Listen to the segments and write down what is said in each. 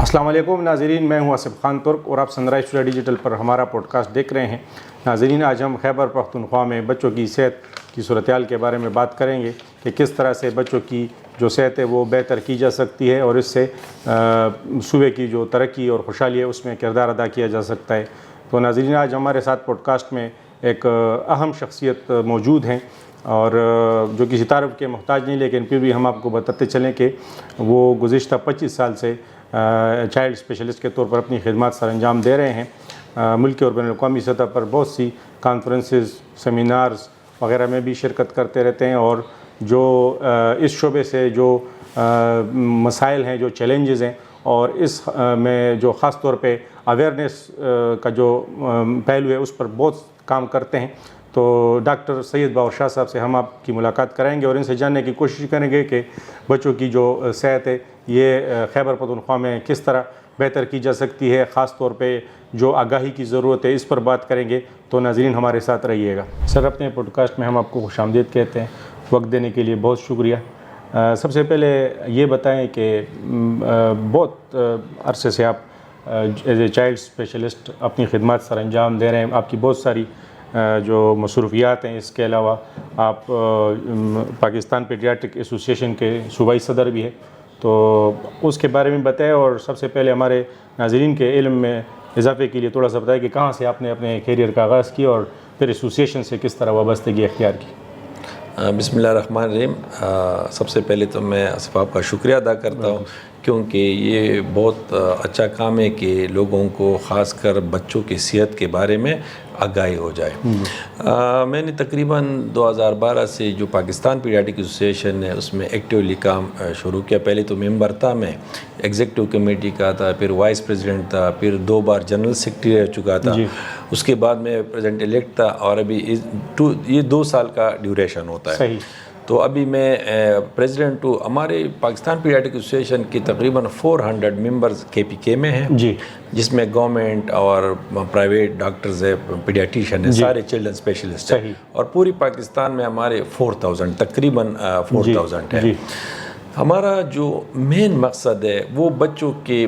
السلام علیکم ناظرین، میں ہوں آصف خان ترک اور آپ سن رائز ٹوڈے ڈیجیٹل پر ہمارا پوڈ کاسٹ دیکھ رہے ہیں۔ ناظرین، آج ہم خیبر پختونخوا میں بچوں کی صحت کی صورتحال کے بارے میں بات کریں گے کہ کس طرح سے بچوں کی جو صحت ہے وہ بہتر کی جا سکتی ہے اور اس سے صوبے کی جو ترقی اور خوشحالی ہے اس میں کردار ادا کیا جا سکتا ہے۔ تو ناظرین، آج ہمارے ساتھ پوڈ کاسٹ میں ایک اہم شخصیت موجود ہیں اور جو کسی تعارف کے محتاج نہیں، لیکن پھر بھی ہم آپ کو بتاتے چلیں کہ وہ گزشتہ 25 سال سے چائلڈ اسپیشلسٹ کے طور پر اپنی خدمات سر انجام دے رہے ہیں۔ ملکی اور بین الاقوامی سطح پر بہت سی کانفرنسز، سیمینارز وغیرہ میں بھی شرکت کرتے رہتے ہیں، اور جو اس شعبے سے جو مسائل ہیں، جو چیلنجز ہیں، اور اس میں جو خاص طور پہ اویئرنیس کا جو پہلو ہے اس پر بہت کام کرتے ہیں۔ تو ڈاکٹر سید باور شاہ صاحب سے ہم آپ کی ملاقات کریں گے اور ان سے جاننے کی کوشش کریں گے کہ بچوں کی جو صحت ہے یہ خیبر پختونخوا میں کس طرح بہتر کی جا سکتی ہے، خاص طور پہ جو آگاہی کی ضرورت ہے اس پر بات کریں گے۔ تو ناظرین ہمارے ساتھ رہیے گا۔ سر، اپنے پوڈ کاسٹ میں ہم آپ کو خوش آمدید کہتے ہیں، وقت دینے کے لیے بہت شکریہ۔ سب سے پہلے یہ بتائیں کہ بہت عرصے سے آپ ایز اے چائلڈ اسپیشلسٹ اپنی خدمات سر انجام دے رہے ہیں، آپ کی بہت ساری جو مصروفیات ہیں، اس کے علاوہ آپ پاکستان پیڈیاٹرک ایسوسی ایشن کے صوبائی صدر بھی ہیں، تو اس کے بارے میں بتائیں، اور سب سے پہلے ہمارے ناظرین کے علم میں اضافے کے لیے تھوڑا سا بتائیں کہ کہاں سے آپ نے اپنے کیریئر کا آغاز کیا اور پھر ایسوسی ایشن سے کس طرح وابستگی اختیار کی۔ بسم اللہ الرحمن الرحیم۔ سب سے پہلے تو میں آصف آپ کا شکریہ ادا کرتا ہوں، کیونکہ یہ بہت اچھا کام ہے کہ لوگوں کو خاص کر بچوں کی صحت کے بارے میں آگاہی ہو جائے۔ میں نے تقریباً 2012 سے جو پاکستان پیڈیاٹرک ایسوسی ایشن ہے اس میں ایکٹیولی کام شروع کیا۔ پہلے تو ممبر تھا، میں ایگزیکٹو کمیٹی کا تھا، پھر وائس پریزیڈنٹ تھا، پھر 2 بار جنرل سیکرٹری رہ چکا تھا، اس کے بعد میں پریزیڈنٹ الیکٹ تھا، اور ابھی یہ 2 سال کا ڈیوریشن ہوتا ہے۔ صحیح۔ تو ابھی میں پریزیڈنٹ ہوں۔ ہمارے پاکستان پیڈیاٹرک ایسوسی ایشن کی تقریباً 400 ممبرز KPK میں ہیں، جس میں گورنمنٹ اور پرائیویٹ ڈاکٹرز ہیں، پیڈیاٹیشین ہیں، سارے چلڈرن اسپیشلسٹ ہیں، اور پوری پاکستان میں ہمارے 4000 تقریباً 4000 ہیں۔ ہمارا جو مین مقصد ہے وہ بچوں کے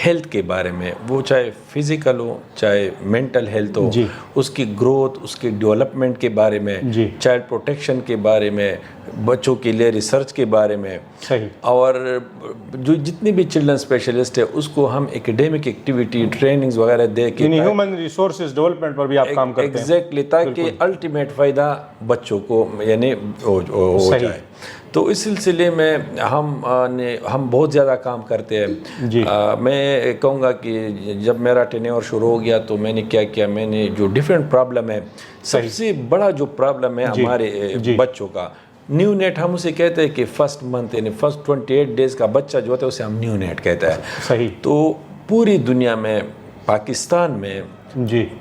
ہیلتھ کے بارے میں، وہ چاہے فزیکل ہو چاہے مینٹل ہیلتھ ہو، اس کی گروتھ، اس کی ڈیولپمنٹ کے بارے میں، چائلڈ پروٹیکشن کے بارے میں، بچوں کے لیے ریسرچ کے بارے میں، اور جو جتنے بھی چلڈرن اسپیشلسٹ ہیں اس کو ہم ایکیڈیمک ایکٹیویٹی ٹریننگز وغیرہ دے کے ہیومن ریسورسز ڈیولپمنٹ پر بھی آپ کام کرتے ہیں۔ ایگزیکٹلی، تاکہ الٹیمیٹ فائدہ بچوں کو یعنی ہو جائے۔ تو اس سلسلے میں ہم بہت زیادہ کام کرتے ہیں۔ میں کہوں گا کہ جب میرا ٹینیور شروع ہو گیا تو میں نے کیا کیا، میں نے جو ڈیفرنٹ پرابلم ہے، سب سے بڑا جو پرابلم ہے ہمارے بچوں کا نیو نیٹ، ہم اسے کہتے ہیں کہ فرسٹ منتھ یعنی فرسٹ 28 ڈیز کا بچہ جو ہوتا ہے اسے ہم نیو نیٹ کہتے ہیں۔ صحیح۔ تو پوری دنیا میں، پاکستان میں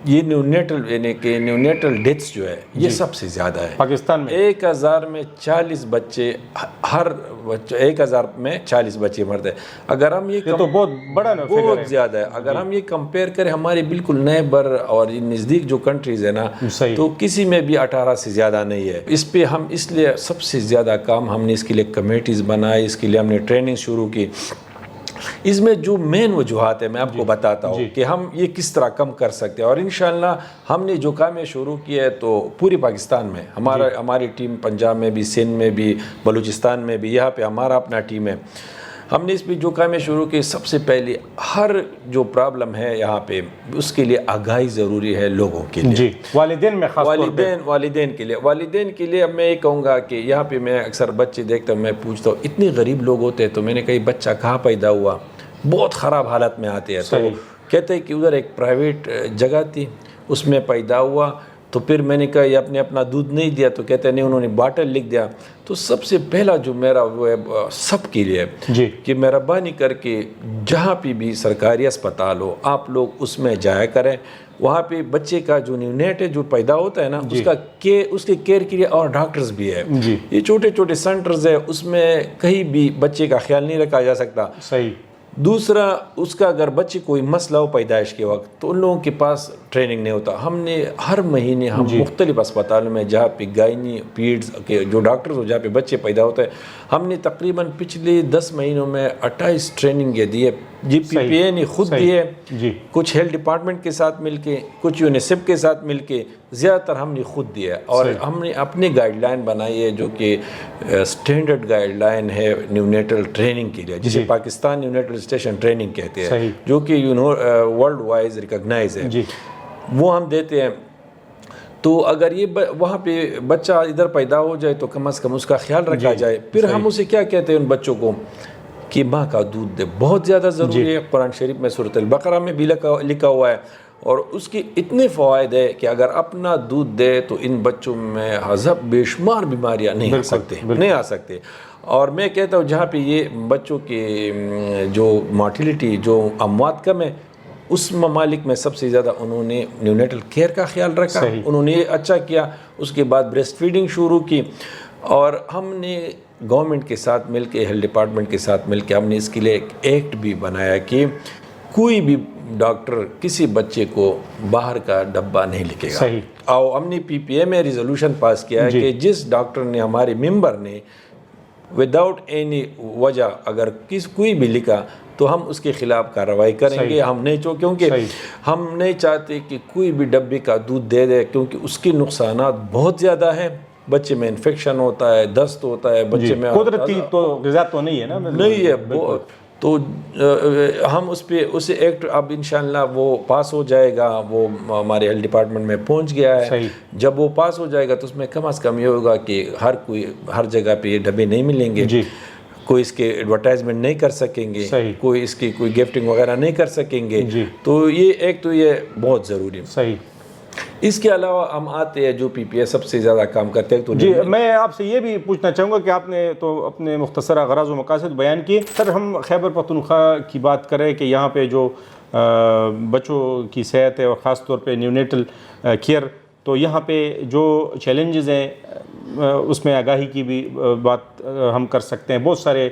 یہ نیونیٹل ڈیتھس جو ہے یہ سب سے زیادہ ہے پاکستان میں۔ 1000 میں 40 بچے، ہر 1000 میں 40 بچے مرتے ہیں۔ اگر ہم یہ تو بہت بڑا بہت زیادہ ہے۔ اگر ہم یہ کمپیئر کریں ہمارے بالکل نیبر اور نزدیک جو کنٹریز ہیں نا، تو کسی میں بھی 18 سے زیادہ نہیں ہے۔ اس پہ ہم اس لیے سب سے زیادہ کام ہم نے اس کے لیے کمیٹیز بنائی، اس کے لیے ہم نے ٹریننگ شروع کی۔ اس میں جو مین وجوہات ہے میں آپ کو بتاتا ہوں کہ ہم یہ کس طرح کم کر سکتے ہیں، اور انشاءاللہ ہم نے جو کام شروع کیا ہے تو پوری پاکستان میں ہماری ٹیم، پنجاب میں بھی، سندھ میں بھی، بلوچستان میں بھی، یہاں پہ ہمارا اپنا ٹیم ہے۔ ہم نے اس پہ جو کام شروع کی، سب سے پہلے ہر جو پرابلم ہے یہاں پہ اس کے لیے آگاہی ضروری ہے لوگوں کے لیے، والدین میں خاص طور پہ والدین کے لیے اب میں یہ کہوں گا کہ یہاں پہ میں اکثر بچے دیکھتا ہوں، میں پوچھتا ہوں اتنے غریب لوگ ہوتے ہیں، تو میں نے کہا بچہ کہاں پیدا ہوا، بہت خراب حالت میں آتے ہیں، تو کہتے ہیں کہ ادھر ایک پرائیویٹ جگہ تھی اس میں پیدا ہوا، تو پھر میں نے کہا یہ اپنے اپنا دودھ نہیں دیا، تو کہتے ہیں نہیں، انہوں نے باٹل لکھ دیا۔ تو سب سے پہلا جو میرا وہ ہے سب کے لیے کہ مہربانی کر کے جہاں پہ بھی سرکاری اسپتال ہو آپ لوگ اس میں جایا کریں، وہاں پہ بچے کا جو نیونیٹ ہے جو پیدا ہوتا ہے نا، اس کے کیئر کے لیے اور ڈاکٹرز بھی ہے۔ یہ چھوٹے چھوٹے سینٹرز ہیں، اس میں کہیں بھی بچے کا خیال نہیں رکھا جا سکتا۔ صحیح۔ دوسرا، اس کا اگر بچے کوئی مسئلہ ہو پیدائش کے وقت تو ان لوگوں کے پاس ٹریننگ نہیں ہوتا۔ ہم نے ہر مہینے ہم مختلف اسپتالوں میں جہاں پہ گائنی پیڈز کے جو ڈاکٹرز ہو، جہاں پہ بچے پیدا ہوتے ہیں، ہم نے تقریباً پچھلے 10 مہینوں میں 28 ٹریننگ دی ہے GPPA نے خود دیے، جی کچھ ہیلتھ ڈپارٹمنٹ کے ساتھ مل کے، کچھ یونیسیف کے ساتھ مل کے، زیادہ تر ہم نے خود دیا، اور ہم نے اپنی گائیڈ لائن بنائی ہے جو کہ اسٹینڈرڈ گائیڈ لائن ہے نیونیٹل ٹریننگ کے لیے، جسے پاکستان نیونیٹل اسٹیشن ٹریننگ کہتے ہیں، جو کہ ورلڈ وائز ریکگنائز ہے، وہ ہم دیتے ہیں۔ تو اگر یہ وہاں پہ بچہ ادھر پیدا ہو جائے تو کم از کم اس کا خیال رکھا جائے۔ پھر ہم اسے کیا کہتے ہیں ان بچوں کو کہ ماں کا دودھ دے، بہت زیادہ ضروری ہے۔ قرآن شریف میں سورۃ البقرہ میں بھی لکھا ہوا ہے، اور اس کی اتنے فوائد ہے کہ اگر اپنا دودھ دے تو ان بچوں میں ہزب بے شمار بیماریاں نہیں آ سکتے۔ اور میں کہتا ہوں جہاں پہ یہ بچوں کی جو مارٹیلٹی، جو اموات کم ہے، اس ممالک میں سب سے زیادہ انہوں نے نیونیٹل کیئر کا خیال رکھا، انہوں نے یہ اچھا کیا۔ اس کے بعد بریسٹ فیڈنگ شروع کی، اور ہم نے گورنمنٹ کے ساتھ مل کے، ہیلتھ ڈپارٹمنٹ کے ساتھ مل کے، ہم نے اس کے لیے ایک ایکٹ بھی بنایا کہ کوئی بھی ڈاکٹر کسی بچے کو باہر کا ڈبہ نہیں لکھے گا۔ اور ہم نے PPA میں ریزولوشن پاس کیا ہے کہ جس ڈاکٹر نے، ہمارے ممبر نے وداؤٹ اینی وجہ اگر کوئی بھی لکھا تو ہم اس کے خلاف کارروائی کریں گے۔ ہم نہیں کیونکہ ہم نہیں چاہتے کہ کوئی بھی ڈبے کا دودھ دے دے، کیونکہ اس کے نقصانات بہت زیادہ ہیں۔ بچے میں انفیکشن ہوتا ہے، دست ہوتا ہے، بچے میں قدرتی تو غذا تو نہیں ہے نا، نہیں ہے۔ تو ہم اسے ایکٹ اب انشاءاللہ وہ پاس ہو جائے گا، وہ ہمارے ہیلتھ ڈپارٹمنٹ میں پہنچ گیا ہے۔ جب وہ پاس ہو جائے گا تو اس میں کم از کم یہ ہوگا کہ ہر جگہ پہ یہ ڈبے نہیں ملیں گے، کوئی اس کے ایڈورٹائزمنٹ نہیں کر سکیں گے، کوئی اس کی کوئی گفٹنگ وغیرہ نہیں کر سکیں گے۔ تو یہ بہت ضروری ہے۔ اس کے علاوہ ہم آتے ہیں جو PPA سب سے زیادہ کام کرتے ہیں۔ تو میں آپ سے یہ بھی پوچھنا چاہوں گا کہ آپ نے تو اپنے مختصر غرض و مقاصد بیان کیے، سر ہم خیبر پختونخوا کی بات کریں کہ یہاں پہ جو بچوں کی صحت ہے، اور خاص طور پہ نیونیٹل کیئر، تو یہاں پہ جو چیلنجز ہیں اس میں آگاہی کی بھی بات ہم کر سکتے ہیں۔ بہت سارے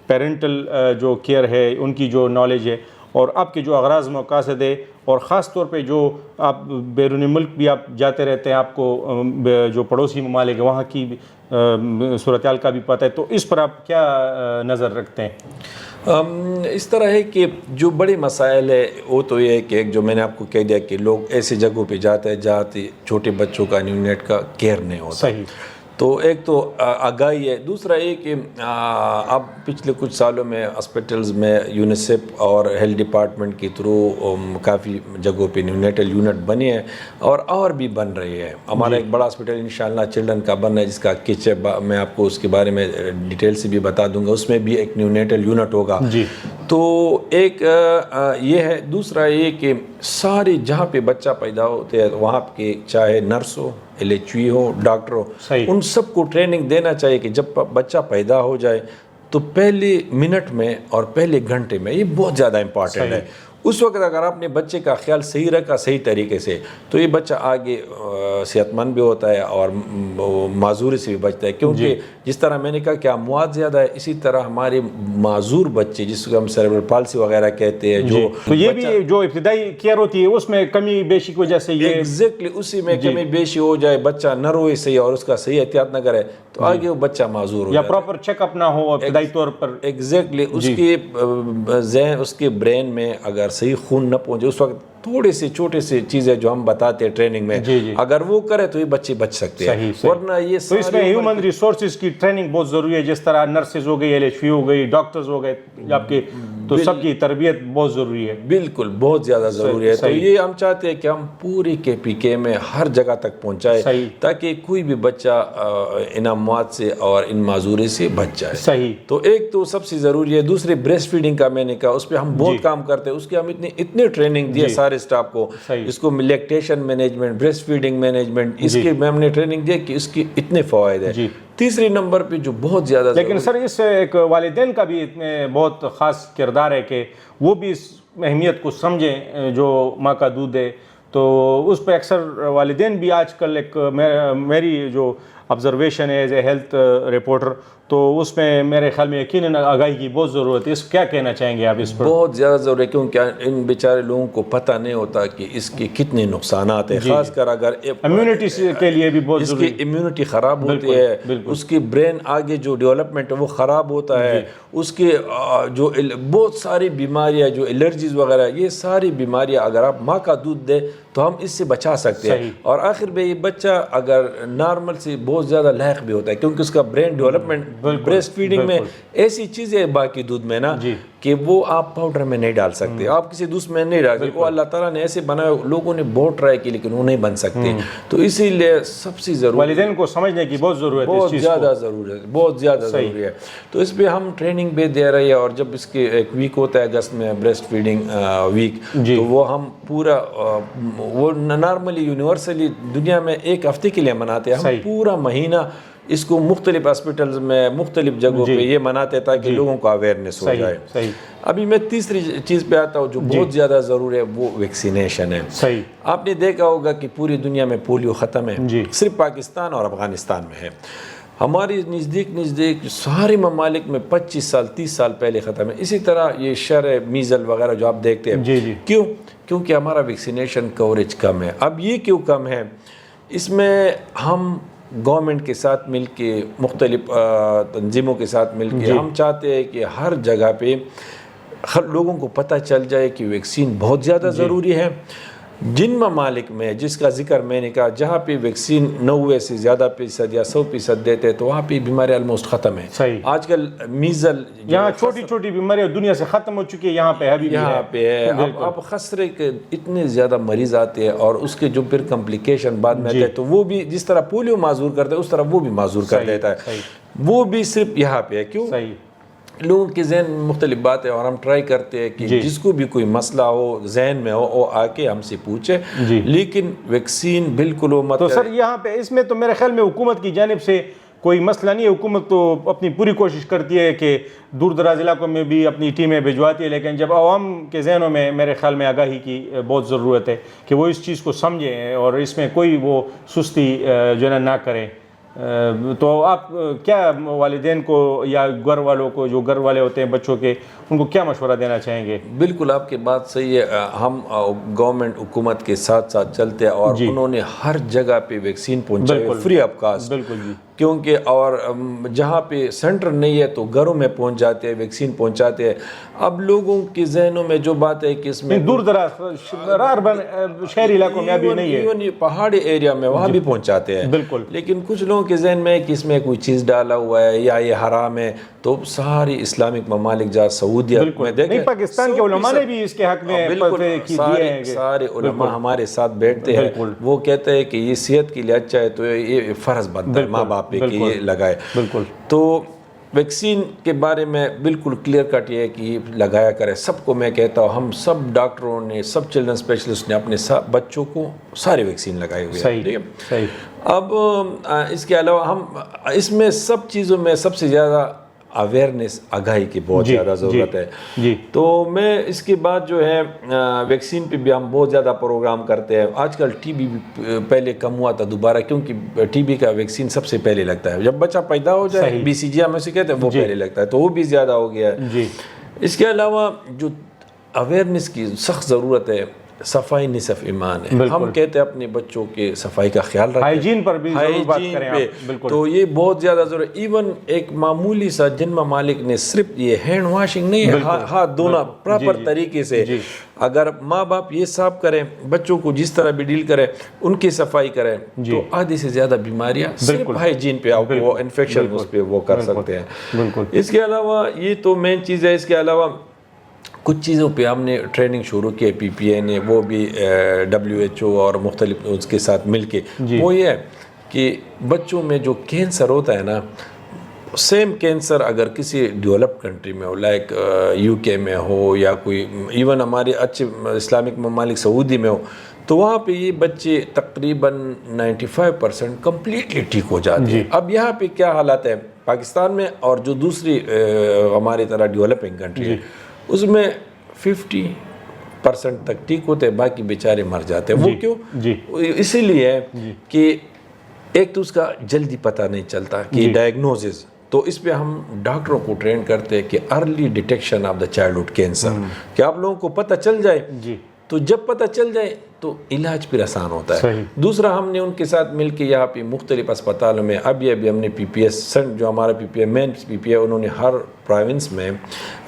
پیرنٹل جو کیئر ہے ان کی جو نالج ہے، اور آپ کے جو اغراض مقاصد ہے، اور خاص طور پہ جو آپ بیرون ملک بھی آپ جاتے رہتے ہیں، آپ کو جو پڑوسی ممالک ہے وہاں کی صورتحال کا بھی پتہ ہے، تو اس پر آپ کیا نظر رکھتے ہیں؟ اس طرح ہے کہ جو بڑے مسائل ہے وہ تو یہ ہے کہ ایک جو میں نے آپ کو کہہ دیا کہ لوگ ایسی جگہوں پہ جاتے ہیں جہاں چھوٹے بچوں کا نیونیٹ کا کیئر نہیں ہوتا۔ تو ایک تو آگاہی ہے، دوسرا یہ کہ اب پچھلے کچھ سالوں میں ہاسپٹلز میں یونیسیف اور ہیلتھ ڈپارٹمنٹ کے تھرو کافی جگہوں پہ نیونیٹل یونٹ بنے ہیں، اور بھی بن رہی ہے۔ ہمارا ایک بڑا ہاسپٹل انشاءاللہ چلڈرن کا بن رہا ہے جس کا کچھ میں آپ کو اس کے بارے میں ڈیٹیل سے بھی بتا دوں گا، اس میں بھی ایک نیونیٹل یونٹ ہوگا۔ تو ایک یہ ہے، دوسرا یہ کہ سارے جہاں پہ بچہ پیدا ہوتے ہیں وہاں کے چاہے نرس ہو، LHV ہو، ڈاکٹر ہو، ان سب کو ٹریننگ دینا چاہیے کہ جب بچہ پیدا ہو جائے تو پہلے منٹ میں اور پہلے گھنٹے میں، یہ بہت زیادہ امپورٹنٹ ہے۔ اس وقت اگر آپ نے بچے کا خیال صحیح رکھا صحیح طریقے سے تو یہ بچہ آگے صحت مند بھی ہوتا ہے اور معذوری سے بھی بچتا ہے، کیونکہ جس طرح میں نے کہا کہ اموات زیادہ ہے، اسی طرح ہمارے معذور بچے جس کو ہم سیریبرل پالسی وغیرہ کہتے ہیں، جو تو یہ بھی جو ابتدائی کیئر ہوتی ہے اس میں کمی بیشی کی وجہ سے یہ ایگزیکٹلی اسی میں کمی بیشی ہو جائے، بچہ نہ روئے صحیح اور اس کا صحیح احتیاط نہ کرے تو آگے وہ بچہ معذور ہو یا پراپر چیک اپ نہ ہو ابتدائی طور پر۔ ایگزیکٹلی اس کی ذہن، اس کے برین میں اگر صحیح خون نہ پہنچے، اس وقت تھوڑے سے چھوٹے سے چیزیں جو ہم بتاتے ہیں ٹریننگ میں اگر وہ کرے تو یہ بچے بچ سکتے ہیں، ورنہ یہ تو اس میں ہیومن ریسورسز کی ٹریننگ بہت ضروری ہے، جس طرح نرسز ہو گئی، LHV ہو گئی، ڈاکٹرز ہو گئے آپ کے، تو سب کی تربیت بہت ضروری ہے۔ بالکل بہت زیادہ ضروری ہے۔ تو یہ ہم چاہتے ہیں کہ ہم پوری KPK میں ہر جگہ تک پہنچائے تاکہ کوئی بھی بچہ ان اموات سے اور ان معذوری سے بچ جائے۔ تو ایک تو سب سے ضروری ہے، دوسری بریسٹ فیڈنگ کا میں نے کہا اس پہ ہم بہت کام کرتے ہیں، اس کی ہم اتنے ٹریننگ دی سارے اسٹاف کو، اس کو lactation management, breast feeding management, اس کی میں ہم نے ٹریننگ دی کہ اس کی اتنے فوائد ہیں۔ تیسری نمبر پہ جو بہت زیادہ، لیکن سر اس سے ایک والدین کا بھی بہت خاص کردار ہے کہ وہ بھی اس اہمیت کو سمجھیں جو ماں کا دودھ ہے، تو اس پہ اکثر والدین بھی آج کل ایک میری جو آبزرویشن ہے ایز اے ہیلتھ رپورٹر، تو اس میں میرے خیال میں یقیناً آگاہی کی بہت ضرورت ہے. اس کیا کہنا چاہیں گے آپ اس پر؟ بہت زیادہ ضروری ہے، کیونکہ ان بیچارے لوگوں کو پتہ نہیں ہوتا کہ اس کے کتنے نقصانات ہیں. خاص کر اگر امیونٹی کے لیے بھی بہت ضروری، اس کی امیونٹی خراب ہوتی ہے، اس کی برین آگے جو ڈیولپمنٹ ہے وہ خراب ہوتا ہے، اس کے جو بہت ساری بیماریاں جو الرجیز وغیرہ، یہ ساری بیماریاں اگر آپ ماں کا دودھ دیں تو ہم اس سے بچا سکتے ہیں. اور آخر میں یہ بچہ اگر نارمل سے بہت زیادہ لاحق بھی ہوتا ہے، کیونکہ اس کا برین ڈیولپمنٹ بریسٹ فیڈنگ میں ایسی چیزیں باقی دودھ میں نا کہ وہ آپ پاؤڈر میں نہیں ڈال سکتے، آپ کسی دوسرے میں نہیں ڈال سکتے. وہ اللہ تعالیٰ نے ایسے بنایا، لوگوں نے بہت ٹرائی کی لیکن وہ نہیں بن سکتے. تو اسی لیے سب سے ضروری، والدین کو سمجھنے کی بہت ضرورت ہے، بہت زیادہ ضرورت ہے، بہت زیادہ ضروری ہے. تو اس پہ ہم ٹریننگ بھی دے رہے ہیں، اور جب اس کے ایک ویک ہوتا ہے اگست میں بریسٹ فیڈنگ ویک، تو وہ ہم پورا وہ نارملی یونیورسلی دنیا میں ایک ہفتے کے لیے مناتے ہیں. ہم پورا مہینہ اس کو مختلف ہاسپٹلز میں مختلف جگہوں پہ یہ مناتے ہیں تاکہ لوگوں کو اویئرنیس ہو جائے. ابھی میں تیسری چیز پہ آتا ہوں جو بہت زیادہ ضروری ہے، وہ ویکسینیشن ہے. آپ نے دیکھا ہوگا کہ پوری دنیا میں پولیو ختم ہے، صرف پاکستان اور افغانستان میں ہے. ہماری نزدیک سارے ممالک میں 25 سال 30 سال پہلے ختم ہے. اسی طرح یہ شرع میزل وغیرہ جو آپ دیکھتے ہیں، کیونکہ ہمارا ویکسینیشن کوریج کم ہے. اب یہ کیوں کم ہے؟ اس میں ہم گورنمنٹ کے ساتھ مل کے، مختلف تنظیموں کے ساتھ مل کے ہم چاہتے ہیں کہ ہر جگہ پہ ہر لوگوں کو پتہ چل جائے کہ ویکسین بہت زیادہ ضروری ہے. جن ممالک میں جس کا ذکر میں نے کہا، جہاں پہ ویکسین 90 سے زیادہ فیصد یا 100% دیتے ہیں تو وہاں پہ بیماری آلموسٹ ختم ہے. آج کل میزل، یہاں چھوٹی چھوٹی بیماریاں دنیا سے ختم ہو چکی ہے، یہاں پہ ہے. اب خسرے کے اتنے زیادہ مریض آتے ہیں، اور اس کے جو پھر کمپلیکیشن بعد میں آتے ہیں تو وہ بھی جس طرح پولیو معذور کرتا ہے اس طرح وہ بھی معذور کر دیتا ہے. وہ بھی صرف یہاں پہ ہے. کیوں؟ لوگوں کے ذہن میں مختلف بات ہے، اور ہم ٹرائی کرتے ہیں کہ جس کو بھی کوئی مسئلہ ہو ذہن میں ہو وہ آ کے ہم سے پوچھے. لیکن ویکسین بالکل وہ مت. تو سر یہاں پہ اس میں تو میرے خیال میں حکومت کی جانب سے کوئی مسئلہ نہیں ہے. حکومت تو اپنی پوری کوشش کرتی ہے کہ دور دراز علاقوں میں بھی اپنی ٹیمیں بھجواتی ہے، لیکن جب عوام کے ذہنوں میں میرے خیال میں آگاہی کی بہت ضرورت ہے کہ وہ اس چیز کو سمجھیں اور اس میں کوئی وہ سستی جو ہے نہ کریں. تو آپ کیا والدین کو یا گھر والوں کو، جو گھر والے ہوتے ہیں بچوں کے، ان کو کیا مشورہ دینا چاہیں گے؟ بالکل آپ کی بات صحیح ہے. ہم گورنمنٹ حکومت کے ساتھ ساتھ چلتے ہیں، اور انہوں نے ہر جگہ پہ ویکسین پہنچائی فری آف کاسٹ. بالکل کیونکہ اور جہاں پہ سینٹر نہیں ہے تو گھروں میں پہنچ جاتے ہیں، ویکسین پہنچاتے ہیں. اب لوگوں کے ذہنوں میں جو بات ہے کہ اس میں دور دراز شہری علاقوں میں ابھی نہیں ہے، پہاڑی ایریا میں وہاں بھی پہنچاتے ہیں. بالکل. لیکن کچھ لوگوں کے ذہن میں کہ اس میں کوئی چیز ڈالا ہوا ہے یا یہ حرام ہے. تو ساری اسلامک ممالک جہاں سعودیت میں دیکھیں، پاکستان کے علماء نے بھی اس کے حق میں سارے علماء ہمارے ساتھ بیٹھتے ہیں. وہ کہتے ہیں کہ یہ صحت کے لیے اچھا ہے تو یہ فرض بنتا ہے ماں باپ پہ کہ یہ لگائے. بالکل. تو ویکسین کے بارے میں بالکل کلیئر کٹ یہ ہے کہ لگایا کرے. سب کو میں کہتا ہوں، ہم سب ڈاکٹروں نے، سب چلڈرن اسپیشلسٹ نے اپنے بچوں کو سارے ویکسین لگائے ہوئے ہیں. ٹھیک ہے. اب اس کے علاوہ ہم اس میں سب چیزوں میں سب سے زیادہ اویئرنیس، آگاہی کی بہت زیادہ ضرورت ہے. تو میں اس کے بعد جو ہے ویکسین پہ بھی ہم بہت زیادہ پروگرام کرتے ہیں. آج کل ٹی بی پہلے کم ہوا تھا دوبارہ، کیونکہ ٹی بی کا ویکسین سب سے پہلے لگتا ہے جب بچہ پیدا ہو جائے. بی سی جی ہم اسے کہتے ہیں، وہ پہلے لگتا ہے، تو وہ بھی زیادہ ہو گیا ہے. اس کے علاوہ جو اویئرنیس کی سخت ضرورت ہے، صفائی نصف ایمان ہے. ہم کہتے ہیں اپنے بچوں کے صفائی کا خیال رکھیں، ہائیجین پر بھی ضرور بات کریں آپ. تو یہ بہت زیادہ ضروری ہے. ایون ایک معمولی سا جن ممالک نے صرف یہ ہینڈ واشنگ نہیں ہے، ہاتھ دھونا پراپر طریقے سے، اگر ماں باپ یہ صاف کریں، بچوں کو جس طرح بھی ڈیل کریں، ان کی صفائی کریں، تو آدھی سے زیادہ بیماریاں صرف ہائیجین پہ وہ انفیکشن اس پہ وہ کر سکتے ہیں. اس کے علاوہ یہ تو مین چیز ہے. اس کے علاوہ کچھ چیزوں پہ ہم نے ٹریننگ شروع کی، پی پی اے نے، وہ بھی WHO اور مختلف اس کے ساتھ مل کے. وہ یہ ہے کہ بچوں میں جو کینسر ہوتا ہے نا، سیم کینسر اگر کسی ڈیولپ کنٹری میں ہو، لائک UK میں ہو یا کوئی ایون ہمارے اچھے اسلامک ممالک سعودی میں ہو، تو وہاں پہ یہ بچے تقریباً 95% کمپلیٹلی ٹھیک ہو جاتے ہیں. اب یہاں پہ کیا حالات ہے پاکستان میں اور جو دوسری ہماری طرح ڈیولپنگ کنٹری ہے، اس میں 50% تک ٹھیک ہوتے ہیں، باقی بیچارے مر جاتے ہیں. وہ کیوں؟ اسی لیے کہ ایک تو اس کا جلدی پتہ نہیں چلتا کہ ڈائگنوزز، تو اس پہ ہم ڈاکٹروں کو ٹرین کرتے ہیں کہ early detection of the childhood cancer, کہ آپ لوگوں کو پتہ چل جائے، تو جب پتہ چل جائے تو علاج پھر آسان ہوتا ہے۔ دوسرا، ہم نے ان کے ساتھ مل کے یہاں پہ مختلف اسپتالوں میں ابھی ہم نے پی پی ایس جو ہمارا پی پی اے مین پی پی اے، انہوں نے ہر پروونس میں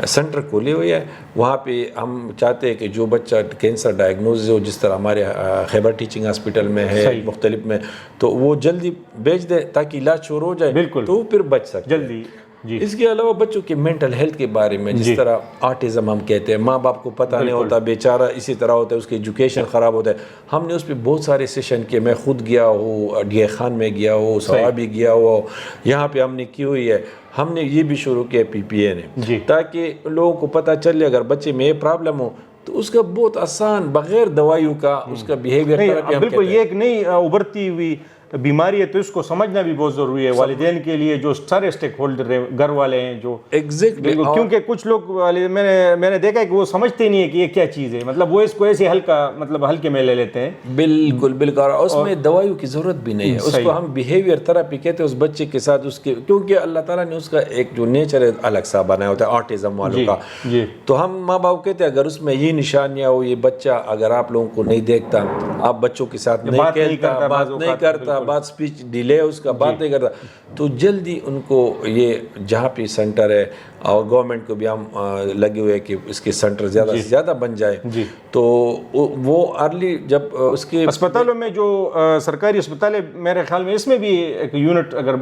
سینٹر کھولے ہوئے ہیں۔ وہاں پہ ہم چاہتے ہیں کہ جو بچہ کینسر ڈائگنوز ہو، جس طرح ہمارے خیبر ٹیچنگ ہاسپٹل میں ہے مختلف میں، تو وہ جلدی بھیج دے تاکہ علاج شروع ہو جائے، تو وہ پھر بچ سکے جلدی۔ اس کے علاوہ بچوں کے مینٹل ہیلتھ کے بارے میں، جس طرح آٹزم ہم کہتے ہیں، ماں باپ کو پتہ نہیں ہوتا، بیچارہ اسی طرح ہوتا ہے، اس کی ایجوکیشن خراب ہوتا ہے۔ ہم نے اس پہ بہت سارے سیشن کیے، میں خود گیا ہوں، ڈی اے خان میں گیا ہوں، صوابی گیا ہوا، یہاں پہ ہم نے کی ہوئی ہے۔ ہم نے یہ بھی شروع کیا پی پی اے نے، تاکہ لوگوں کو پتہ چلے اگر بچے میں یہ پرابلم ہو تو اس کا بہت آسان بغیر دوائیوں کا اس کا بیہیویئر۔ بالکل، یہ ایک نئی ابھرتی ہوئی بیماری ہے، تو اس کو سمجھنا بھی بہت ضروری ہے والدین کے لیے، جو سارے اسٹیک ہولڈر ہیں، گھر والے ہیں جو ایگزیکٹلی، کیونکہ کچھ لوگ میں نے دیکھا ہے کہ وہ سمجھتے نہیں ہے کہ یہ کیا چیز ہے، مطلب وہ اس کو ایسے ہلکے میں لے لیتے ہیں۔ بالکل بالکل، اور اس میں دوائیوں کی ضرورت بھی نہیں ہے، اس کو ہم بیہیویئر تھراپی کہتے ہیں اس بچے کے ساتھ، اس کے کیونکہ اللہ تعالیٰ نے اس کا ایک جو نیچر ہے الگ سا بنایا ہوتا ہے آٹزم والوں کا، تو ہم ماں باپ کہتے ہیں اگر اس میں یہ نشانیاں ہو، یہ بچہ اگر آپ لوگوں کو نہیں دیکھتا، آپ بچوں کے ساتھ نہیں کہتا، بات نہیں کرتا، بات اسپیچ ڈیلے اس کا بات نہیں کرتا، تو جلدی ان کو یہ جہاں پہ سینٹر ہے، اور گورنمنٹ کو بھی ہم لگے ہوئے کہ اس کے سینٹر زیادہ سے زیادہ بن جائے، تو وہ ارلی جب اس کے اسپتالوں میں جو سرکاری اسپتال ہے، میرے خیال میں اس میں بھی ایک یونٹ اگر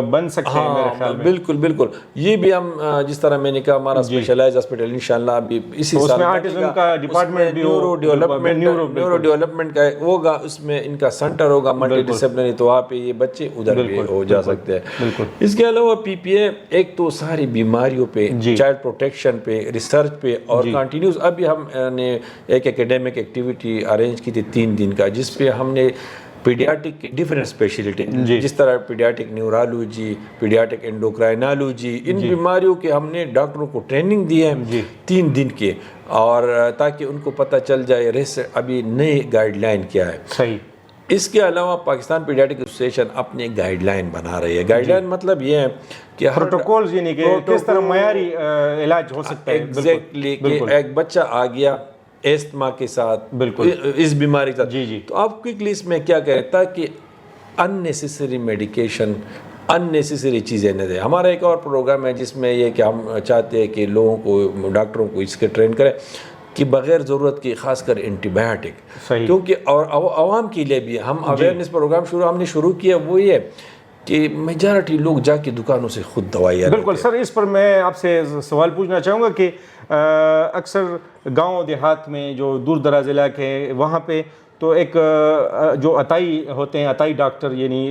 بن سکتے ہیں میرے خیال میں۔ بالکل بالکل، یہ بھی ہم جس طرح میں نے کہا ہمارا اسپیشلائز ہاسپٹل انشاءاللہ ابھی اسی سال میں آٹزم کا ڈپارٹمنٹ بھی نیورو ڈیولپمنٹ کا ہوگا، اس میں ان کا سینٹر ہوگا ملٹی ڈسپلنری، تو وہاں پہ یہ بچے ادھر بھی ہو جا سکتے ہیں۔ اس کے علاوہ پی پی اے ایک تو ساری بیماریوں پہ، چائلڈ پروٹیکشن پہ، ریسرچ پہ، اور کنٹینیوز ابھی ہم نے ایک ایکیڈیمک ایکٹیویٹی ارینج کی تھی 3 دن کا، جس پہ ہم نے پیڈیاٹک ڈیفرنٹ اسپیشلٹی، جس طرح پیڈیاٹک نیورالوجی، پیڈیاٹک انڈوکرائنالوجی، ان بیماریوں کے ہم نے ڈاکٹروں کو ٹریننگ دی ہے 3 دن کے، اور تاکہ ان کو پتہ چل جائے ابھی نئی گائیڈ لائن کیا ہے۔ صحیح۔ اس کے علاوہ پاکستان پیڈیاٹک ایسوسیشن اپنی گائیڈ لائن بنا رہی ہے۔ گائیڈ لائن مطلب یہ ہے کہ پروٹوکولز، یعنی کہ کس طرح معیاری علاج ہو سکتا ہے۔ ایگزیکٹلی، کہ ایک بچہ آ گیا ایستما کے ساتھ، اس بیماری کے ساتھ، تو آپ کوئکلی اس میں کیا کریں تاکہ اننیسیسری میڈیکیشن، اننیسیسری چیزیں نہ دیں۔ ہمارا ایک اور پروگرام ہے جس میں یہ کہ ہم چاہتے ہیں کہ لوگوں کو، ڈاکٹروں کو اس کے ٹرین کریں کہ بغیر ضرورت کی، خاص کر اینٹی بایوٹک، کیونکہ اور عوام کے لیے بھی ہم اویئرنیس پروگرام ہم نے شروع کیا، وہ یہ کہ میجارٹی لوگ جا کے دکانوں سے خود دوائیاں۔ بالکل سر، اس پر میں آپ سے سوال پوچھنا چاہوں گا کہ اکثر گاؤں دیہات میں جو دور دراز علاقے ہیں، وہاں پہ تو ایک جو عطائی ہوتے ہیں، عطائی ڈاکٹر، یعنی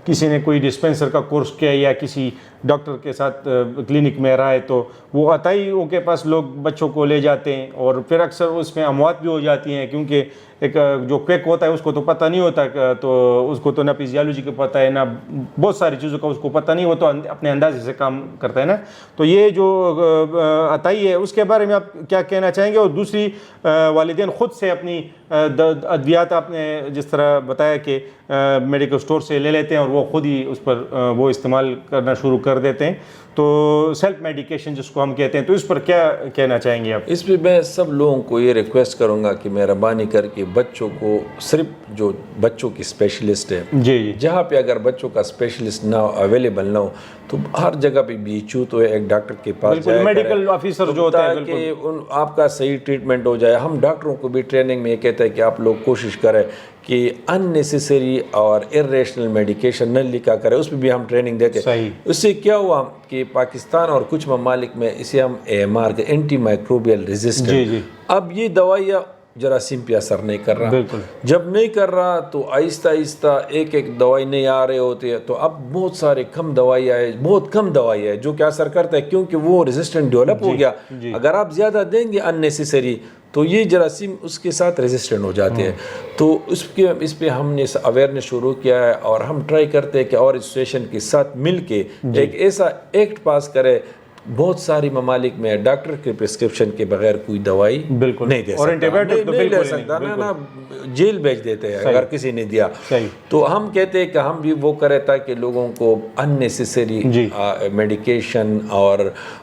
کسی نے کوئی ڈسپینسر کا کورس کیا یا کسی ڈاکٹر کے ساتھ کلینک میں رہا ہے، تو وہ عطائیوں کے پاس لوگ بچوں کو لے جاتے ہیں، اور پھر اکثر اس میں اموات بھی ہو جاتی ہیں، کیونکہ ایک جو کویک ہوتا ہے اس کو تو پتہ نہیں ہوتا، تو اس کو تو نہ فزیالوجی کا پتہ ہے، نہ بہت ساری چیزوں کا اس کو پتہ نہیں، وہ تو اپنے اندازے سے کام کرتا ہے نا۔ تو یہ جو عطائی ہے اس کے بارے میں آپ کیا کہنا چاہیں گے؟ اور دوسری، والدین خود سے اپنی ادویات، آپ نے جس طرح بتایا کہ میڈیکل اسٹور سے لے لیتے ہیں اور وہ خود ہی اس پر وہ استعمال کرنا شروع کر دیتے ہیں، تو سیلف میڈیکیشن جس کو ہم کہتے ہیں، تو اس پر کیا کہنا چاہیں گے آپ؟ اس پہ میں سب لوگوں کو یہ ریکویسٹ کروں گا کہ مہربانی کر کے بچوں کو، صرف جو بچوں کی اسپیشلسٹ ہے، جہاں پہ اگر بچوں کا اسپیشلسٹ نہ اویلیبل نہ ہو تو ہر جگہ پہ BHO تو ایک ڈاکٹر کے پاس جائے، میڈیکل آفیسر جو ہوتا ہے، کہ آپ کا صحیح ٹریٹمنٹ ہو جائے۔ ہم ڈاکٹروں کو بھی ٹریننگ میں یہ کہتے ہیں کہ آپ لوگ کوشش کریں کہ اننیسیسری اور ارریشنل میڈیکیشن نہ لکھا کرے، اس پہ بھی ہم ٹریننگ دیتے ہیں۔ اس سے کیا ہوا کہ پاکستان اور کچھ ممالک میں اسے ہم AMR کے اینٹی مائکروبیل ریزسٹنٹ، اب یہ دوائیاں جراثیم پہ اثر نہیں کر رہا، جب نہیں کر رہا تو آہستہ آہستہ ایک دوائی نہیں آ رہے ہوتے ہیں، تو اب بہت سارے بہت کم دوائی ہے جو کہ اثر کرتا ہے، کیونکہ وہ ریزسٹنٹ ڈیولپ ہو گیا۔ اگر آپ زیادہ دیں گے اننیسیسری تو یہ جراثیم اس کے ساتھ ریزسٹنٹ ہو جاتے ہیں۔ تو اس پہ ہم نے اویئرنیس شروع کیا ہے، اور ہم ٹرائی کرتے ہیں کہ اور ایسوسیشن کے ساتھ مل کے ایک ایسا ایکٹ پاس کرے بہت ساری ممالک میں ڈاکٹر کے پرسکرپشن کے بغیر کوئی دوائی بالکل نہیں دے اور سکتا، نہیں لے بالکل سکتا نا جیل بھیج دیتے ہیں اگر کسی نے دیا. تو ہم کہتے ہیں کہ ہم بھی وہ کریں تاکہ لوگوں کو ان نیسیسری میڈیکیشن اور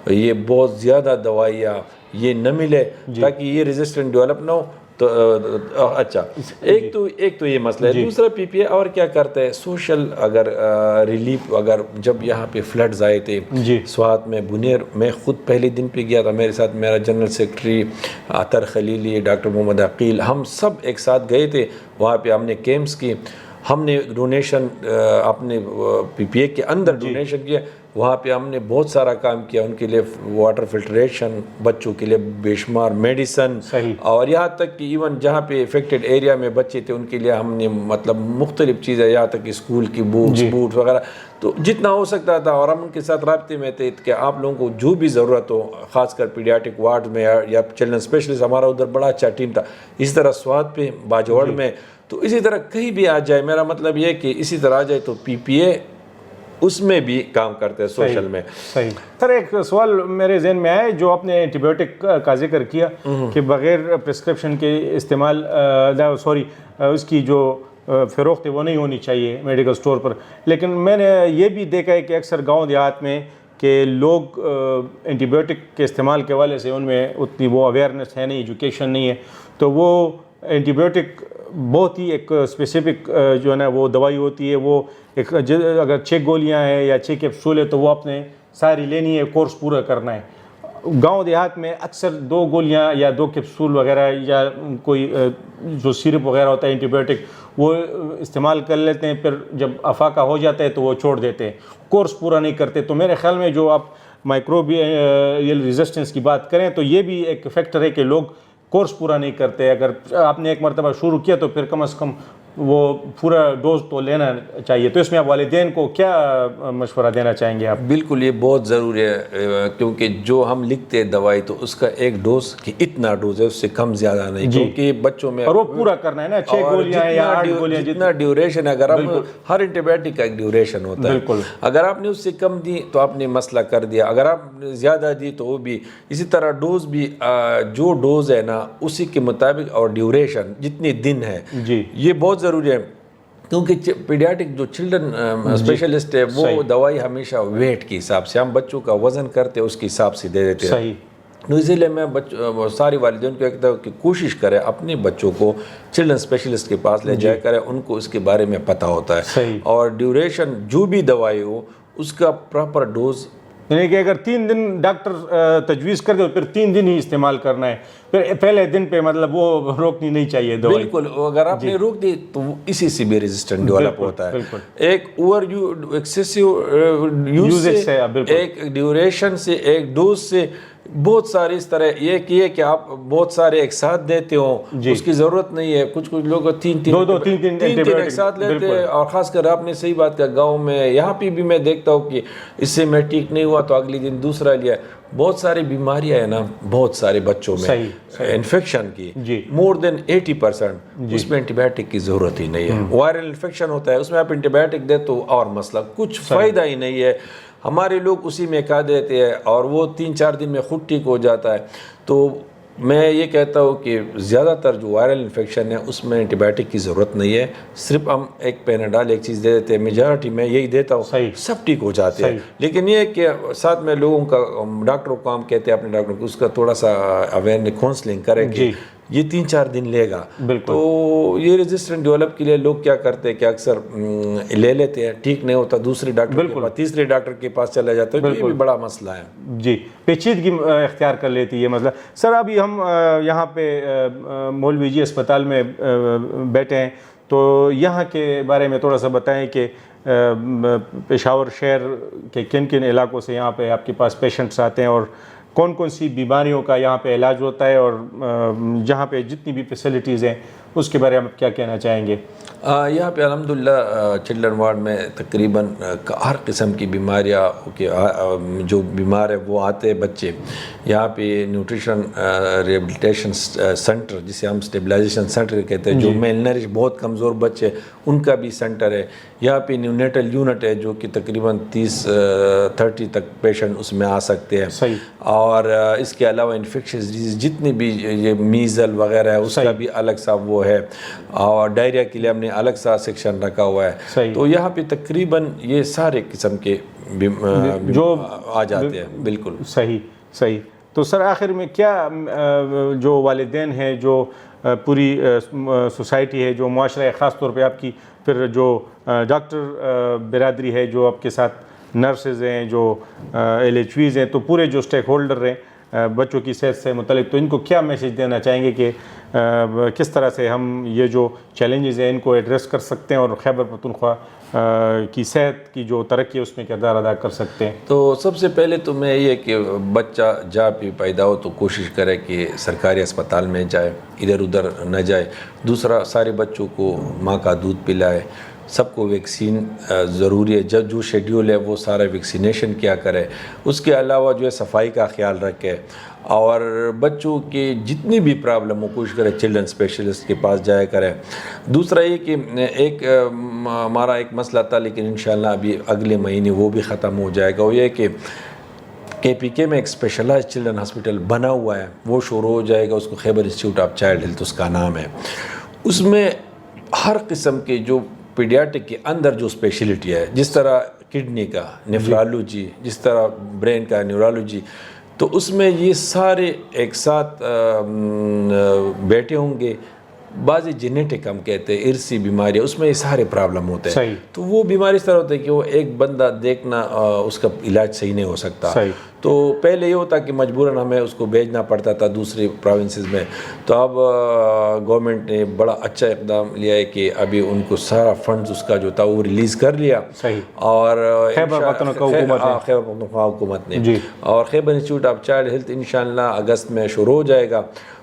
یہ بہت زیادہ دوائیاں یہ نہ ملے تاکہ یہ ریزسٹنٹ ڈیولپ نہ ہو. تو اچھا ایک تو یہ مسئلہ ہے. دوسرا پی پی اے اور کیا کرتا ہے سوشل اگر ریلیف، اگر جب یہاں پہ فلڈز آئے تھے سوات میں بنیر، میں خود پہلے دن پہ گیا تھا، میرے ساتھ میرا جنرل سیکرٹری عطر خلیلی، ڈاکٹر محمد عقیل، ہم سب ایک ساتھ گئے تھے وہاں پہ. ہم نے کیمپس کی، ہم نے ڈونیشن اپنے پی پی اے کے اندر ڈونیشن کیا. وہاں پہ ہم نے بہت سارا کام کیا ان کے لیے، واٹر فلٹریشن، بچوں کے لیے بے شمار میڈیسن، اور یہاں تک کہ ایون جہاں پہ افیکٹڈ ایریا میں بچے تھے ان کے لیے ہم نے مطلب مختلف چیزیں، یہاں تک کہ اسکول کی بکس بوٹ وغیرہ، تو جتنا ہو سکتا تھا. اور ہم ان کے ساتھ رابطے میں تھے کہ آپ لوگوں کو جو بھی ضرورت ہو، خاص کر پیڈیاٹک وارڈ میں یا چلڈرن اسپیشلسٹ، ہمارا ادھر بڑا اچھا ٹیم تھا. اسی طرح سوات پہ باجوڑ میں، تو اسی طرح کہیں بھی آ جائے، میرا مطلب یہ کہ اسی طرح آ جائے تو پی پی اے اس میں بھی کام کرتے ہیں سوشل میں. صحیح. سر ایک سوال میرے ذہن میں آئے، جو آپ نے اینٹی بایوٹک کا ذکر کیا کہ بغیر پرسکرپشن کے استعمال، اس کی جو فروخت ہے وہ نہیں ہونی چاہیے میڈیکل سٹور پر. لیکن میں نے یہ بھی دیکھا ہے کہ اکثر گاؤں دیہات میں کہ لوگ اینٹی بایوٹک کے استعمال کے حوالے سے ان میں اتنی وہ اویئرنیس ہے نہیں، ایجوکیشن نہیں ہے، تو وہ اینٹی بایوٹک بہت ہی ایک اسپیسیفک جو ہے نا وہ دوائی ہوتی ہے، وہ ایک اگر 6 گولیاں ہیں یا 6 کیپسول ہے تو وہ آپ نے ساری لینی ہے، کورس پورا کرنا ہے. گاؤں دیہات میں اکثر 2 گولیاں یا 2 کیپسول وغیرہ یا کوئی جو سیرپ وغیرہ ہوتا ہے اینٹی بایوٹک وہ استعمال کر لیتے ہیں، پھر جب افاقہ ہو جاتا ہے تو وہ چھوڑ دیتے ہیں، کورس پورا نہیں کرتے. تو میرے خیال میں جو آپ مائکروبیل ریزسٹنس کی بات کریں تو یہ بھی ایک فیکٹر ہے کہ لوگ کورس پورا نہیں کرتے. اگر آپ نے ایک مرتبہ شروع کیا تو پھر کم از کم وہ پورا ڈوز تو لینا چاہیے. تو اس میں آپ والدین کو کیا مشورہ دینا چاہیں گے آپ؟ بالکل یہ بہت ضروری ہے، کیونکہ جو ہم لکھتے ہیں دوائی تو اس کا ایک ڈوز کہ اتنا ڈوز ہے، اس سے کم زیادہ نہیں، کیونکہ بچوں میں اور وہ پورا کرنا ہے نا، 6 گولیاں یا 8 گولیاں جتنا ڈیوریشن ہے. اگر ہم ہر اینٹی بایوٹک کا ایک ڈیوریشن ہوتا ہے، اگر آپ نے اس سے کم دی تو آپ نے مسئلہ کر دیا، اگر آپ نے زیادہ دی تو وہ بھی اسی طرح. ڈوز بھی جو ڈوز ہے نا اسی کے مطابق، اور ڈیوریشن جتنے دن ہے یہ بہت ضروری ہے. کیونکہ پیڈیاٹک جو چلڈرن اسپیشلسٹ ہے وہ دوائی ہمیشہ ویٹ کے حساب سے، ہم بچوں کا وزن کرتے اس کے حساب سے دے دیتے ہیں. تو اسی لیے میں ساری والدین کو کہتا ہوں کہ کوشش کرے اپنے بچوں کو چلڈرن اسپیشلسٹ کے پاس لے جایا کرے، ان کو اس کے بارے میں پتہ ہوتا ہے. اور ڈیوریشن جو بھی دوائی ہو اس کا پراپر ڈوز، یعنی کہ اگر 3 دن ڈاکٹر تجویز کر دے تو پھر 3 دن ہی استعمال کرنا ہے، پھر پہلے دن پہ مطلب وہ روکنی نہیں چاہیے دوائی. بالکل، اگر آپ نے روک دی تو اسی سے بھی ریزسٹنٹ ڈیولپ ہوتا ہے. ایک اوور ایکسیسو یوز سے، ایک ڈیوریشن سے، ایک ڈوز سے، بہت سارے اس طرح یہ کہ آپ بہت سارے ایک ساتھ دیتے ہو، اس کی ضرورت نہیں ہے. کچھ لوگ 3 ایک ساتھ لیتے ہیں. اور خاص کر آپ نے صحیح بات کہا، گاؤں میں یہاں پہ بھی میں دیکھتا ہوں کہ اس سے میں ٹھیک نہیں ہوا تو اگلی دن دوسرا لیا. بہت ساری بیماریاں ہیں نا بہت سارے بچوں میں انفیکشن کی، مور دین 80%، اس میں اینٹی بایوٹک کی ضرورت ہی نہیں ہے. وائرل انفیکشن ہوتا ہے اس میں آپ اینٹی بایوٹک دے تو اور مسئلہ، کچھ فائدہ ہی نہیں ہے. ہمارے لوگ اسی میں کہہ دیتے ہیں اور وہ 3-4 دن میں خود ٹھیک ہو جاتا ہے. تو میں یہ کہتا ہوں کہ زیادہ تر جو وائرل انفیکشن ہے اس میں اینٹی بایوٹک کی ضرورت نہیں ہے. صرف ہم ایک پیناڈال ایک چیز دے دیتے ہیں، میجارٹی میں یہی دیتا ہوں، سب ٹھیک ہو جاتے ہیں. لیکن یہ کہ ساتھ میں لوگوں کا، ڈاکٹروں کو ہم کہتے ہیں اپنے ڈاکٹر کو، اس کا تھوڑا سا اویئرنیس کاؤنسلنگ کریں کہ یہ 3-4 دن لے گا. تو یہ ریزسٹنٹ ڈیولپ کے لیے لوگ کیا کرتے ہیں کہ اکثر لے لیتے ہیں، ٹھیک نہیں ہوتا، دوسرے ڈاکٹر کے پاس، تیسرے ڈاکٹر کے پاس چلا جاتا ہے. یہ بھی بڑا مسئلہ ہے. جی، پیچیدگی اختیار کر لیتی ہے یہ مسئلہ. سر ابھی ہم یہاں پہ مولوی جی اسپتال میں بیٹھے ہیں، تو یہاں کے بارے میں تھوڑا سا بتائیں کہ پشاور شہر کے کن کن علاقوں سے یہاں پہ آپ کے پاس پیشنٹس آتے ہیں، اور کون کون سی بیماریوں کا یہاں پہ علاج ہوتا ہے، اور جہاں پہ جتنی بھی فیسلٹیز ہیں اس کے بارے میں آپ کیا کہنا چاہیں گے؟ یہاں پہ الحمدللہ چلڈرن وارڈ میں تقریباً ہر قسم کی بیماریاں جو بیمار ہے وہ آتے ہیں بچے. یہاں پہ نیوٹریشن ریبلیٹیشن سینٹر جسے ہم اسٹیبلائزیشن سینٹر کہتے ہیں, جو میل نرش بہت کمزور بچے ان کا بھی سینٹر ہے. یہاں پہ نیونیٹل یونٹ ہے جو کہ تقریباً 30 تک پیشنٹ اس میں آ سکتے ہیں. اور اس کے علاوہ انفیکشس ڈیزیز جتنی بھی یہ میزل وغیرہ ہے اس کا بھی الگ سا وہ ہے, اور ڈائریا کے لیے ہم نے الگ سا سیکشن رکھا ہوا ہے. تو یہاں پہ تقریباً یہ سارے قسم کے جو آ جاتے ہیں. بالکل صحیح. تو سر آخر میں کیا جو والدین ہیں, جو پوری سوسائٹی ہے, جو معاشرہ ہے, خاص طور پہ آپ کی پھر جو ڈاکٹر برادری ہے, جو آپ کے ساتھ نرسز ہیں, جو LHVs ہیں, تو پورے جو اسٹیک ہولڈر ہیں بچوں کی صحت سے متعلق, تو ان کو کیا میسیج دینا چاہیں گے کہ کس طرح سے ہم یہ جو چیلنجز ہیں ان کو ایڈریس کر سکتے ہیں اور خیبر پختونخوا کی صحت کی جو ترقی ہے اس میں کردار ادا کر سکتے ہیں؟ تو سب سے پہلے تو میں یہ کہ بچہ جہاں پہ پیدا ہو تو کوشش کرے کہ سرکاری اسپتال میں جائے, ادھر ادھر نہ جائے. دوسرا, سارے بچوں کو ماں کا دودھ پلائے. سب کو ویکسین ضروری ہے, جب جو شیڈیول ہے وہ سارا ویکسینیشن کیا کرے. اس کے علاوہ جو ہے صفائی کا خیال رکھے, اور بچوں کی جتنی بھی پرابلم ہو کوشش کرے چلڈرن اسپیشلسٹ کے پاس جایا کرے. دوسرا یہ کہ ایک ہمارا ایک مسئلہ تھا لیکن انشاءاللہ ابھی اگلے مہینے وہ بھی ختم ہو جائے گا. وہ یہ کہ KPK میں ایک اسپیشلائز چلڈرن ہاسپٹل بنا ہوا ہے, وہ شروع ہو جائے گا. اس کو خیبر انسٹیٹیوٹ آف چائلڈ ہیلتھ اس کا نام ہے. اس میں ہر قسم کے جو پیڈیاٹک کے اندر جو اسپیشلٹی ہے, جس طرح کڈنی کا نیفرالوجی, جس طرح برین کا نیورولوجی, تو اس میں یہ سارے ایک ساتھ بیٹھے ہوں گے. بعضی جینیٹک ہم کہتے ہیں ارثی بیماری, اس میں یہ سارے پرابلم ہوتے ہیں. تو وہ بیماری اس طرح ہوتی ہے کہ وہ ایک بندہ دیکھنا اس کا علاج صحیح نہیں ہو سکتا. تو پہلے یہ ہوتا کہ مجبوراً ہمیں اس کو بھیجنا پڑتا تھا دوسری پروونسز میں. تو اب گورنمنٹ نے بڑا اچھا اقدام لیا ہے کہ ابھی ان کو سارا فنڈز اس کا جو تھا وہ ریلیز کر لیا. اور خیبر پختونخوا حکومت نے, اور خیبر انسٹیٹیوٹ آف چائلڈ ہیلتھ انشاءاللہ اگست میں شروع ہو جائے گا.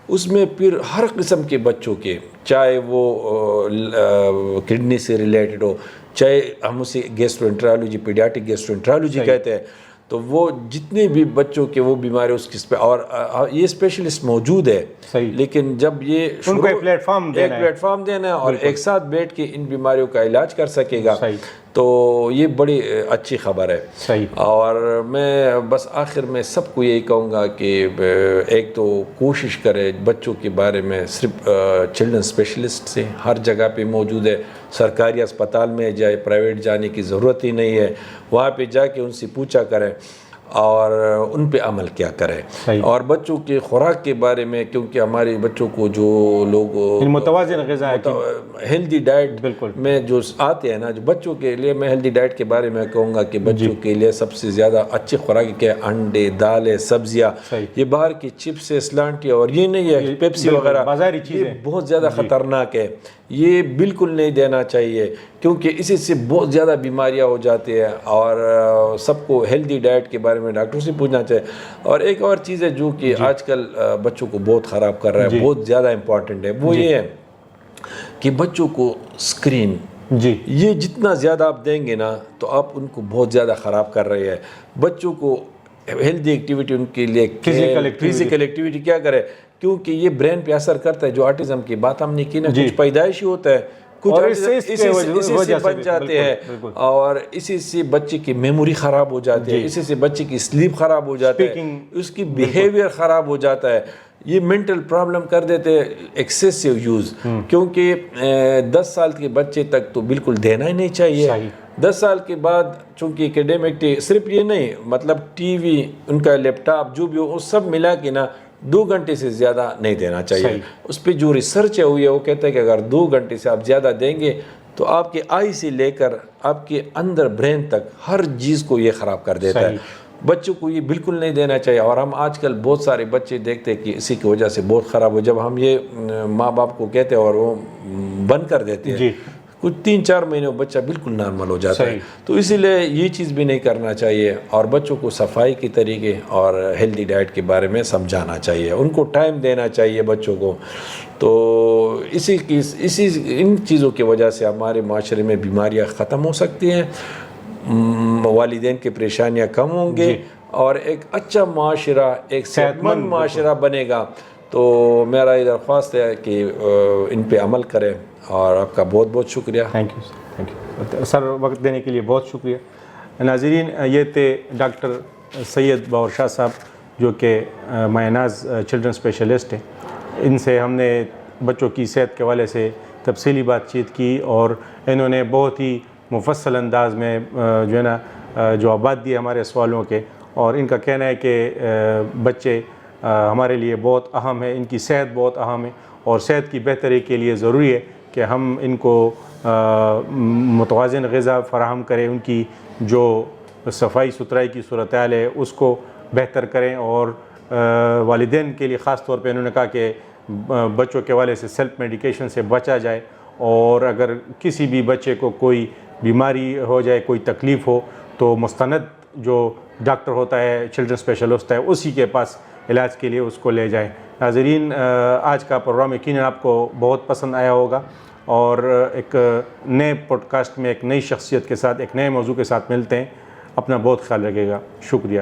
اس میں پھر ہر قسم کے بچوں کے, چاہے وہ کڈنی سے ریلیٹڈ ہو, چاہے ہم اسے گیسٹرونٹرالوجی پیڈیاٹک گیسٹرونٹرالوجی کہتے ہیں, تو وہ جتنے بھی بچوں کے وہ بیماری اس قسم پہ, اور یہ اسپیشلسٹ موجود ہے. لیکن جب یہ ان کو ایک پلیٹ فارم دینا ہے اور ایک ساتھ بیٹھ کے ان بیماریوں کا علاج کر سکے گا, تو یہ بڑی اچھی خبر ہے. اور میں بس آخر میں سب کو یہی کہوں گا کہ ایک تو کوشش کرے بچوں کے بارے میں, صرف چلڈرن اسپیشلسٹ سے ہر جگہ پہ موجود ہے. سرکاری اسپتال میں جائے, پرائیویٹ جانے کی ضرورت ہی نہیں ہے. وہاں پہ جا کے ان سے پوچھا کریں اور ان پہ عمل کیا کرے. اور بچوں کے خوراک کے بارے میں, کیونکہ ہمارے بچوں کو جو لوگ متوازن غذا ہیلدی ڈائٹ میں جو آتے ہیں نا, جو بچوں کے لیے, میں ہیلدی ڈائٹ کے بارے میں کہوں گا کہ بچوں کے لیے سب سے زیادہ اچھی خوراک کیا ہے, انڈے, دالیں, سبزیاں. یہ باہر کی چپس, سلانٹی اور یہ نہیں ہے پیپسی وغیرہ, بازاری چیزیں بہت زیادہ خطرناک ہے. یہ بالکل نہیں دینا چاہیے, کیونکہ اسی سے بہت زیادہ بیماریاں ہو جاتی ہیں. اور سب کو ہیلدی ڈائٹ کے بارے میں ڈاکٹر سے پوچھنا چاہیے. اور ایک اور چیز ہے جو کہ آج کل بچوں کو بہت خراب کر رہا ہے, بہت زیادہ امپورٹنٹ ہے, وہ یہ ہے کہ بچوں کو اسکرین, یہ جتنا زیادہ آپ دیں گے نا تو آپ ان کو بہت زیادہ خراب کر رہے ہیں. بچوں کو ہیلدی ایکٹیویٹی ان کے لیے فزیکل ایکٹیویٹی کیا کرے, کیونکہ یہ برین پہ اثر کرتا ہے. جو آٹزم کی بات ہم نے کی نا, کچھ پیدائشی ہوتا ہے, کچھ اسی سے بچ جاتے ہیں, اور اسی سے بچے کی میموری خراب ہو جاتی ہے, اسی سے بچے کی سلیپ خراب ہو جاتا ہے, اس کی بیہیویئر خراب ہو جاتا ہے. یہ مینٹل پرابلم کر دیتے ایکسیسیو یوز, کیونکہ 10 سال کے بچے تک تو بالکل دینا ہی نہیں چاہیے. 10 سال کے بعد چونکہ اکیڈیمک صرف یہ نہیں, مطلب ٹی وی, ان کا لیپ ٹاپ جو بھی ہو, وہ سب ملا کے نا 2 گھنٹے سے زیادہ نہیں دینا چاہیے. اس پہ جو ریسرچ ہوئی ہے وہ کہتا ہے کہ اگر 2 گھنٹے سے آپ زیادہ دیں گے تو آپ کے آئی سے لے کر آپ کے اندر برین تک ہر چیز کو یہ خراب کر دیتا ہے. بچوں کو یہ بالکل نہیں دینا چاہیے. اور ہم آج کل بہت سارے بچے دیکھتے ہیں کہ اسی کی وجہ سے بہت خراب ہو, جب ہم یہ ماں باپ کو کہتے ہیں اور وہ بند کر دیتے ہیں, کچھ 3-4 مہینے بچہ بالکل نارمل ہو جاتا ہے. تو اسی لیے یہ چیز بھی نہیں کرنا چاہیے اور بچوں کو صفائی کے طریقے اور ہیلدی ڈائٹ کے بارے میں سمجھانا چاہیے, ان کو ٹائم دینا چاہیے بچوں کو. تو ان چیزوں کی وجہ سے ہمارے معاشرے میں بیماریاں ختم ہو سکتی ہیں, والدین کی پریشانیاں کم ہوں گے اور ایک اچھا معاشرہ, ایک صحت مند معاشرہ بنے گا. تو میرا یہ درخواست ہے کہ ان پہ عمل کریں اور آپ کا بہت بہت شکریہ. Thank you sir, thank you sir, وقت دینے کے لیے بہت شکریہ. ناظرین, یہ تھے ڈاکٹر سید باور شاہ صاحب جو کہ ماہ ناز چلڈرن اسپیشلسٹ ہیں. ان سے ہم نے بچوں کی صحت کے حوالے سے تفصیلی بات چیت کی اور انہوں نے بہت ہی مفصل انداز میں جو ہے نا جوابات دیے ہمارے سوالوں کے. اور ان کا کہنا ہے کہ بچے ہمارے لیے بہت اہم ہے, ان کی صحت بہت اہم ہے اور صحت کی بہتری کے لیے ضروری ہے کہ ہم ان کو متوازن غذا فراہم کریں, ان کی جو صفائی ستھرائی کی صورتحال ہے اس کو بہتر کریں. اور والدین کے لیے خاص طور پہ انہوں نے کہا کہ بچوں کے حوالے سے سیلف میڈیکیشن سے بچا جائے, اور اگر کسی بھی بچے کو کوئی بیماری ہو جائے, کوئی تکلیف ہو, تو مستند جو ڈاکٹر ہوتا ہے, چلڈرن اسپیشلسٹ ہے, اسی کے پاس علاج کے لیے اس کو لے جائیں. ناظرین, آج کا پروگرام یقیناً آپ کو بہت پسند آیا ہوگا اور ایک نئے پوڈ کاسٹ میں ایک نئی شخصیت کے ساتھ, ایک نئے موضوع کے ساتھ ملتے ہیں. اپنا بہت خیال رکھیے گا. شکریہ.